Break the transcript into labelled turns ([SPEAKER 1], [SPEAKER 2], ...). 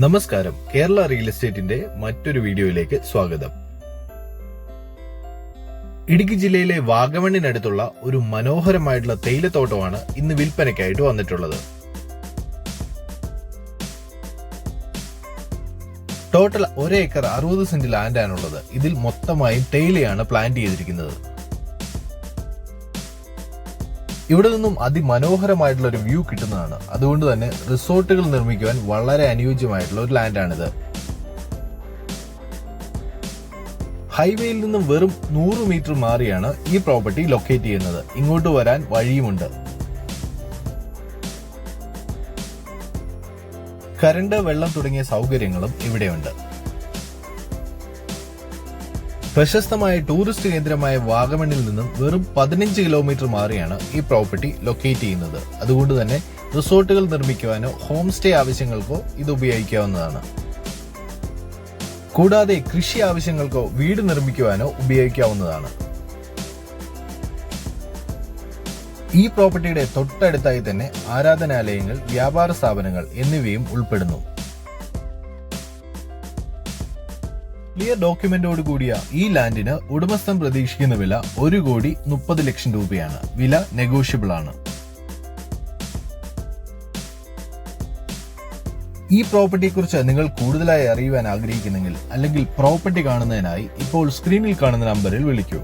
[SPEAKER 1] നമസ്കാരം, കേരള റിയൽ എസ്റ്റേറ്റിന്റെ മറ്റൊരു വീഡിയോയിലേക്ക് സ്വാഗതം. ഇടുക്കി ജില്ലയിലെ വാഗമണ്ണിനടുത്തുള്ള ഒരു മനോഹരമായിട്ടുള്ള തേയിലത്തോട്ടമാണ് ഇന്ന് വിൽപ്പനയ്ക്കായിട്ട് വന്നിട്ടുള്ളത്. ടോട്ടൽ 1 ഏക്കർ 60 സെന്റ് ലാൻഡാണുള്ളത്. ഇതിൽ മൊത്തമായും തേയിലയാണ് പ്ലാന്റ് ചെയ്തിരിക്കുന്നത്. ഇവിടെ നിന്നും അതിമനോഹരമായിട്ടുള്ള ഒരു വ്യൂ കിട്ടുന്നതാണ്. അതുകൊണ്ട് തന്നെ റിസോർട്ടുകൾ നിർമ്മിക്കുവാൻ വളരെ അനുയോജ്യമായിട്ടുള്ള ഒരു ലാൻഡാണിത്. ഹൈവേയിൽ നിന്നും വെറും 100 മീറ്റർ മാറിയാണ് ഈ പ്രോപ്പർട്ടി ലൊക്കേറ്റ് ചെയ്യുന്നത്. ഇങ്ങോട്ട് വരാൻ വഴിയുമുണ്ട്. കറണ്ട്, വെള്ളം തുടങ്ങിയ സൗകര്യങ്ങളും ഇവിടെയുണ്ട്. പ്രശസ്തമായ ടൂറിസ്റ്റ് കേന്ദ്രമായ വാഗമണ്ണിൽ നിന്നും വെറും 15 കിലോമീറ്റർ മാറിയാണ് ഈ പ്രോപ്പർട്ടി ലൊക്കേറ്റ് ചെയ്യുന്നത്. അതുകൊണ്ട് തന്നെ റിസോർട്ടുകൾ നിർമ്മിക്കുവാനോ ഹോം സ്റ്റേ ആവശ്യങ്ങൾക്കോ ഇത് ഉപയോഗിക്കാവുന്നതാണ്. കൂടാതെ കൃഷി ആവശ്യങ്ങൾക്കോ വീട് നിർമ്മിക്കുവാനോ ഉപയോഗിക്കാവുന്നതാണ്. ഈ പ്രോപ്പർട്ടിയുടെ തൊട്ടടുത്തായി തന്നെ ആരാധനാലയങ്ങൾ, വ്യാപാര സ്ഥാപനങ്ങൾ എന്നിവയും ഉൾപ്പെടുന്നു. ക്ലിയർ ഡോക്യുമെന്റോട് കൂടിയ ഈ ലാൻഡിന് ഉടമസ്ഥൻ പ്രതീക്ഷിക്കുന്ന വില 1,30,00,000 രൂപയാണ്. വില നെഗോഷ്യബിൾ ആണ്. ഈ പ്രോപ്പർട്ടിയെക്കുറിച്ച് നിങ്ങൾ കൂടുതലായി അറിയുവാൻ ആഗ്രഹിക്കുന്നെങ്കിൽ അല്ലെങ്കിൽ പ്രോപ്പർട്ടി കാണുന്നതിനായി ഇപ്പോൾ സ്ക്രീനിൽ കാണുന്ന നമ്പറിൽ വിളിക്കൂ.